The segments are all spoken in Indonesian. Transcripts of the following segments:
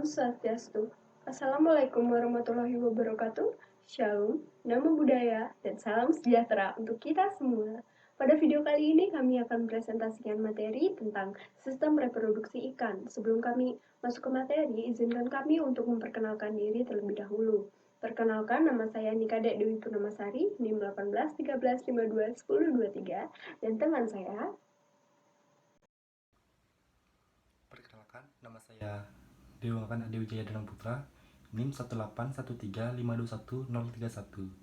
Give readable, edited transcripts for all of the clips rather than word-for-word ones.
Swastiastu. Assalamualaikum warahmatullahi wabarakatuh. Shalom, namo buddhaya, dan salam sejahtera untuk kita semua. Pada video kali ini kami akan presentasikan materi tentang sistem reproduksi ikan. Sebelum kami masuk ke materi, izinkan kami untuk memperkenalkan diri terlebih dahulu. Perkenalkan, nama saya Nikadek Dewi Purnamasari, NIM 18 13 52 10 23, dan teman saya. Perkenalkan, nama saya Dewangan Ade Wijaya Danang Putra, NIM 18135211031.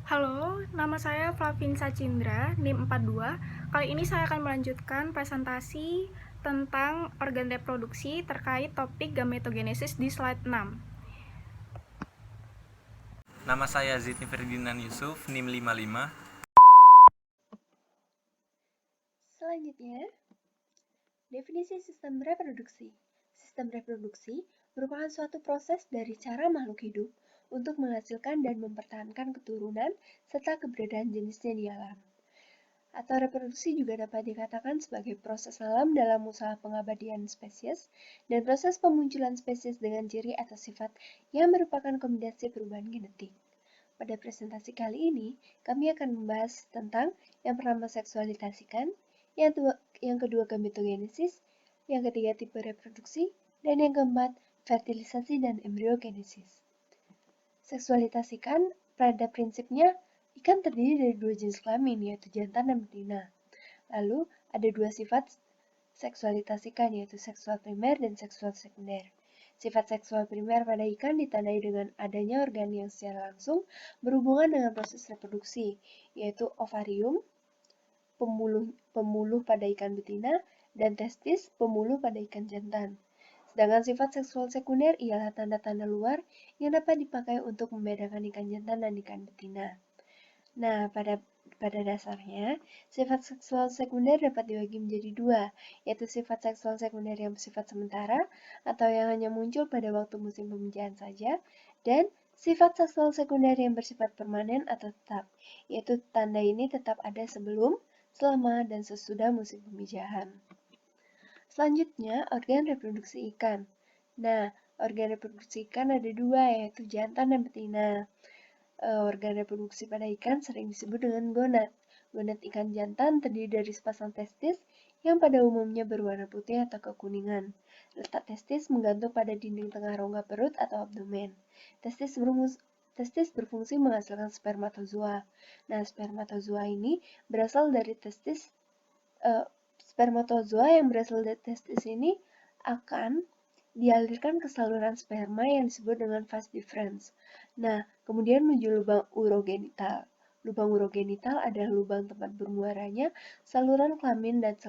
Halo, nama saya Flavinsa Cindra, NIM 42. Kali ini saya akan melanjutkan presentasi tentang organ reproduksi terkait topik gametogenesis di slide 6. Nama saya Zidni Ferdinand Yusuf, NIM 55. Selanjutnya, definisi sistem reproduksi. Sistem reproduksi merupakan suatu proses dari cara makhluk hidup untuk menghasilkan dan mempertahankan keturunan serta keberadaan jenisnya di alam. Atau reproduksi juga dapat dikatakan sebagai proses alam dalam usaha pengabadian spesies dan proses pemunculan spesies dengan ciri atau sifat yang merupakan kombinasi perubahan genetik. Pada presentasi kali ini, kami akan membahas tentang yang pertama seksualitasikan, yang kedua gametogenesis, yang ketiga tipe reproduksi, dan yang keempat fertilisasi dan embriogenesis. Seksualitasikan pada prinsipnya ikan terdiri dari dua jenis kelamin, yaitu jantan dan betina. Lalu ada dua sifat seksualitasikan, yaitu seksual primer dan seksual sekunder. Sifat seksual primer pada ikan ditandai dengan adanya organ yang secara langsung berhubungan dengan proses reproduksi, yaitu ovarium, pemuluh pada ikan betina, dan testis, pemuluh pada ikan jantan. Sedangkan sifat seksual sekunder ialah tanda-tanda luar yang dapat dipakai untuk membedakan ikan jantan dan ikan betina. Nah, pada dasarnya, sifat seksual sekunder dapat dibagi menjadi dua, yaitu sifat seksual sekunder yang bersifat sementara atau yang hanya muncul pada waktu musim pemijahan saja, dan sifat seksual sekunder yang bersifat permanen atau tetap, yaitu tanda ini tetap ada sebelum, selama, dan sesudah musim pemijahan. Selanjutnya, organ reproduksi ikan. Nah, organ reproduksi ikan ada dua, yaitu jantan dan betina. Organ reproduksi pada ikan sering disebut dengan gonad. Gonad ikan jantan terdiri dari sepasang testis yang pada umumnya berwarna putih atau kekuningan. Letak testis menggantung pada dinding tengah rongga perut atau abdomen. Testis berfungsi menghasilkan spermatozoa. Nah, spermatozoa ini berasal dari testis. Spermatozoa yang berasal dari testis ini akan dialirkan ke saluran sperma yang disebut dengan vas deferens. Nah, kemudian menuju lubang urogenital. Lubang urogenital adalah lubang tempat bermuaranya saluran kelamin dan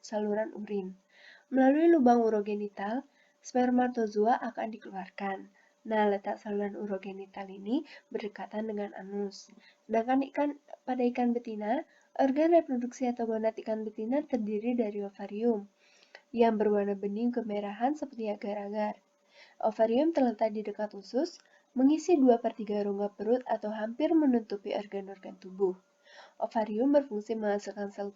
saluran urin. Melalui lubang urogenital, spermatozoa akan dikeluarkan. Nah, letak saluran urogenital ini berdekatan dengan anus. Sedangkan pada ikan betina, organ reproduksi atau gonad ikan betina terdiri dari ovarium yang berwarna bening kemerahan seperti agar-agar. Ovarium terletak di dekat usus, mengisi 2/3 rongga perut atau hampir menutupi organ-organ tubuh. Ovarium berfungsi menghasilkan sel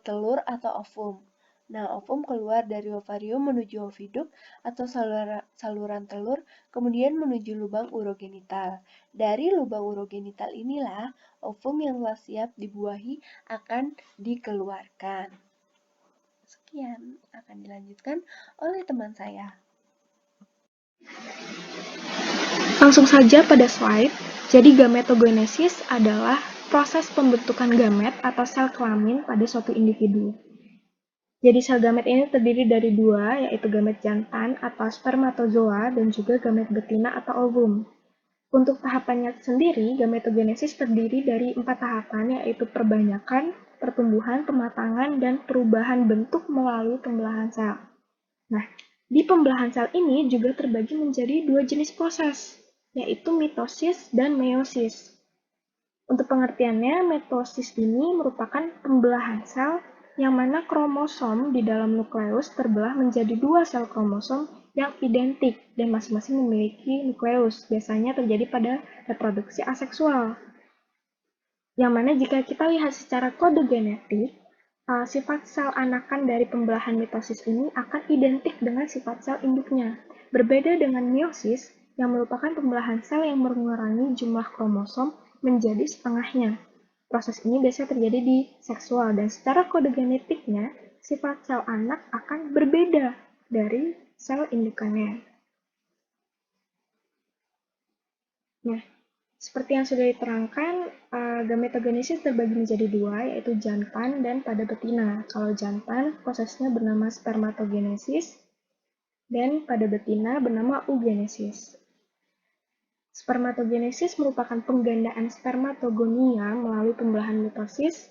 telur atau ovum. Nah, ovum keluar dari ovarium menuju oviduk atau saluran telur, kemudian menuju lubang urogenital. Dari lubang urogenital inilah ovum yang telah siap dibuahi akan dikeluarkan. Sekian akan dilanjutkan oleh teman saya. Langsung saja pada slide. Jadi gametogenesis adalah proses pembentukan gamet atau sel kelamin pada suatu individu. Jadi sel gamet ini terdiri dari dua, yaitu gamet jantan atau spermatozoa dan juga gamet betina atau ovum. Untuk tahapannya sendiri, gametogenesis terdiri dari 4 tahapan, yaitu perbanyakan, pertumbuhan, pematangan, dan perubahan bentuk melalui pembelahan sel. Nah, di pembelahan sel ini juga terbagi menjadi dua jenis proses, yaitu mitosis dan meiosis. Untuk pengertiannya, mitosis ini merupakan pembelahan sel yang mana kromosom di dalam nukleus terbelah menjadi dua sel kromosom yang identik dan masing-masing memiliki nukleus. Biasanya terjadi pada reproduksi aseksual. Yang mana jika kita lihat secara kode genetik, sifat sel anakan dari pembelahan mitosis ini akan identik dengan sifat sel induknya. Berbeda dengan meiosis, yang merupakan pembelahan sel yang mengurangi jumlah kromosom menjadi setengahnya. Proses ini biasanya terjadi di seksual, dan secara kode genetiknya, sifat sel anak akan berbeda dari sel indukannya. Nah, seperti yang sudah diterangkan, gametogenesis terbagi menjadi dua, yaitu jantan dan pada betina. Kalau jantan, prosesnya bernama spermatogenesis, dan pada betina bernama oogenesis. Spermatogenesis merupakan penggandaan spermatogonia melalui pembelahan mitosis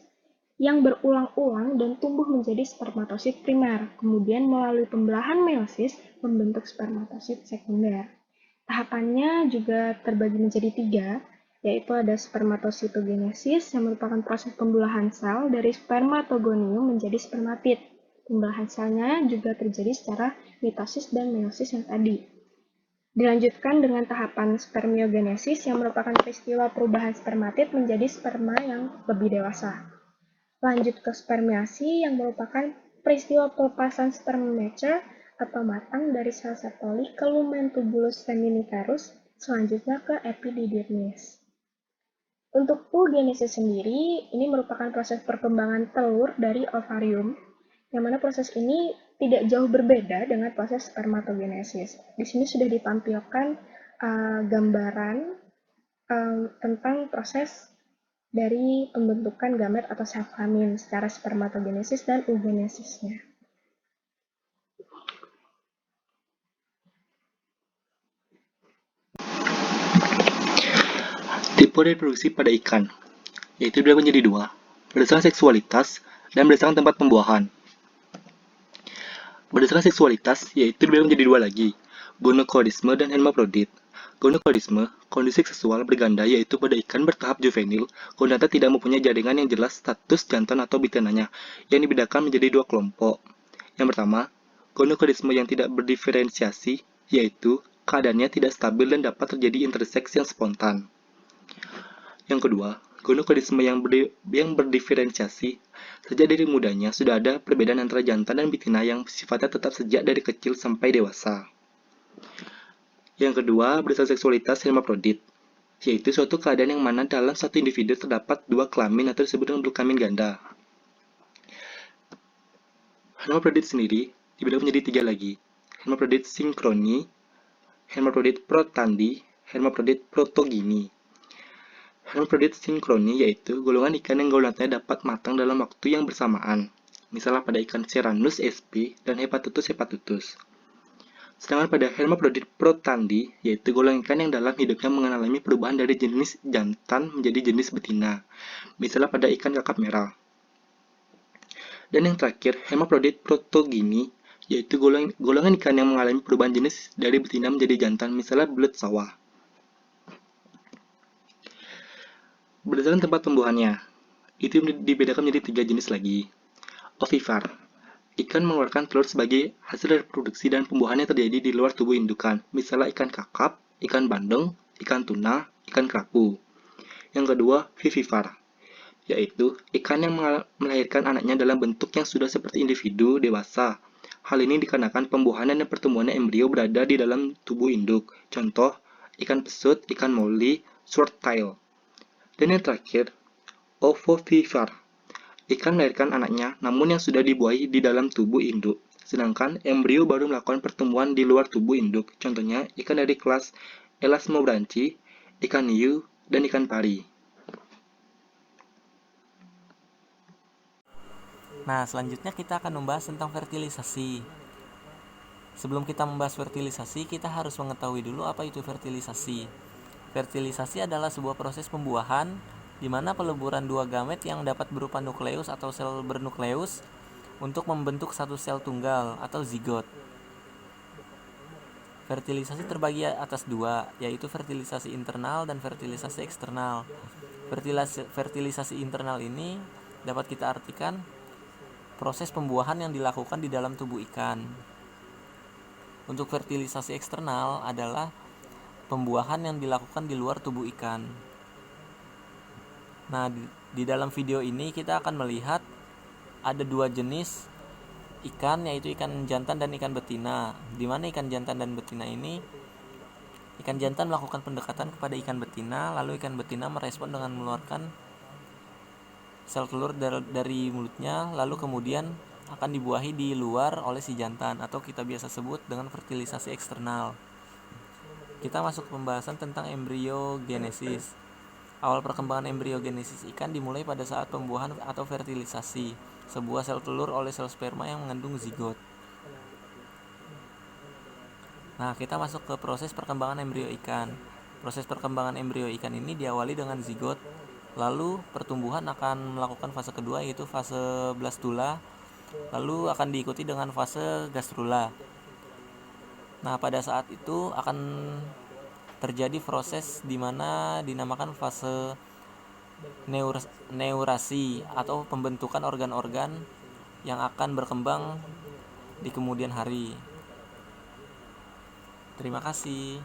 yang berulang-ulang dan tumbuh menjadi spermatosit primer, kemudian melalui pembelahan meiosis membentuk spermatosit sekunder. Tahapannya juga terbagi menjadi tiga, yaitu ada spermatositogenesis yang merupakan proses pembelahan sel dari spermatogonium menjadi spermatid. Pembelahan selnya juga terjadi secara mitosis dan meiosis yang tadi. Dilanjutkan dengan tahapan spermiogenesis yang merupakan peristiwa perubahan spermatid menjadi sperma yang lebih dewasa. Lanjut ke spermiasi yang merupakan peristiwa pelepasan sperma mature atau matang dari sel septoli ke lumen tubulus seminiferus, selanjutnya ke epididymis. Untuk oogenesis sendiri, ini merupakan proses perkembangan telur dari ovarium, yang mana proses ini tidak jauh berbeda dengan proses spermatogenesis. Di sini sudah ditampilkan gambaran tentang proses dari pembentukan gamet atau sel kelamin secara spermatogenesis dan oogenesisnya. Tipe reproduksi pada ikan, yaitu dibagi menjadi dua, berdasarkan seksualitas dan berdasarkan tempat pembuahan. Berdasarkan seksualitas, yaitu dibagi menjadi dua lagi, gonocordisme dan hermaprodit. Gonocordisme, kondisi seksual berganda yaitu pada ikan bertahap juvenil, kondata tidak mempunyai jaringan yang jelas status jantan atau betinanya, yang dibedakan menjadi dua kelompok. Yang pertama, gonocordisme yang tidak berdiferensiasi, yaitu keadaannya tidak stabil dan dapat terjadi interseks yang spontan. Yang kedua, gonocordisme yang berdiferensiasi. Sejak dari mudanya sudah ada perbedaan antara jantan dan betina yang sifatnya tetap sejak dari kecil sampai dewasa. Yang kedua, berdasarkan seksualitas hermaprodit, yaitu suatu keadaan yang mana dalam satu individu terdapat dua kelamin atau disebut dengan berkelamin ganda. Hermaprodit sendiri dibedakan menjadi tiga lagi, hermaprodit sinkroni, hermaprodit protandi, hermaprodit protogini. Hermaprodit sinkroni yaitu golongan ikan yang gonadanya dapat matang dalam waktu yang bersamaan, misalnya pada ikan Ceranus sp dan Hepatotus hepatotus. Sedangkan pada hermaprodit protandi, yaitu golongan ikan yang dalam hidupnya mengalami perubahan dari jenis jantan menjadi jenis betina, misalnya pada ikan kakap merah. Dan yang terakhir, hermaprodit protogini, yaitu golongan ikan yang mengalami perubahan jenis dari betina menjadi jantan, misalnya belut sawah. Berdasarkan tempat pembuahannya, itu dibedakan menjadi tiga jenis lagi. Ovivar, ikan mengeluarkan telur sebagai hasil reproduksi dan pembuahannya terjadi di luar tubuh indukan, misalnya ikan kakap, ikan bandeng, ikan tuna, ikan kerapu. Yang kedua, vivivar, yaitu ikan yang melahirkan anaknya dalam bentuk yang sudah seperti individu dewasa. Hal ini dikarenakan pembuahan dan pertumbuhan embrio berada di dalam tubuh induk. Contoh, ikan pesut, ikan molly, swordtail. Dan yang terakhir, ovovivar, ikan melahirkan anaknya namun yang sudah dibuahi di dalam tubuh induk, sedangkan embrio baru melakukan pertumbuhan di luar tubuh induk. Contohnya, ikan dari kelas Elasmobranchi, ikan hiu, dan ikan pari. Nah, selanjutnya kita akan membahas tentang fertilisasi. Sebelum kita membahas fertilisasi, kita harus mengetahui dulu apa itu fertilisasi. Fertilisasi adalah sebuah proses pembuahan di mana peleburan dua gamet yang dapat berupa nukleus atau sel bernukleus untuk membentuk satu sel tunggal atau zigot. Fertilisasi terbagi atas dua, yaitu fertilisasi internal dan fertilisasi eksternal. Fertilisasi internal ini dapat kita artikan proses pembuahan yang dilakukan di dalam tubuh ikan. Untuk fertilisasi eksternal adalah pembuahan yang dilakukan di luar tubuh ikan. Nah, di dalam video ini kita akan melihat ada dua jenis ikan, yaitu ikan jantan dan ikan betina. Di mana ikan jantan dan betina ini, ikan jantan melakukan pendekatan kepada ikan betina, lalu ikan betina merespon dengan mengeluarkan sel telur dari mulutnya, lalu kemudian akan dibuahi di luar oleh si jantan, atau kita biasa sebut dengan fertilisasi eksternal. Kita masuk ke pembahasan tentang embriogenesis. Awal perkembangan embriogenesis ikan dimulai pada saat pembuahan atau fertilisasi sebuah sel telur oleh sel sperma yang mengandung zigot. Nah, kita masuk ke proses perkembangan embrio ikan. Proses perkembangan embrio ikan ini diawali dengan zigot, lalu pertumbuhan akan melakukan fase kedua, yaitu fase blastula, lalu akan diikuti dengan fase gastrula. Nah, pada saat itu akan terjadi proses di mana dinamakan fase neurasi atau pembentukan organ-organ yang akan berkembang di kemudian hari. Terima kasih.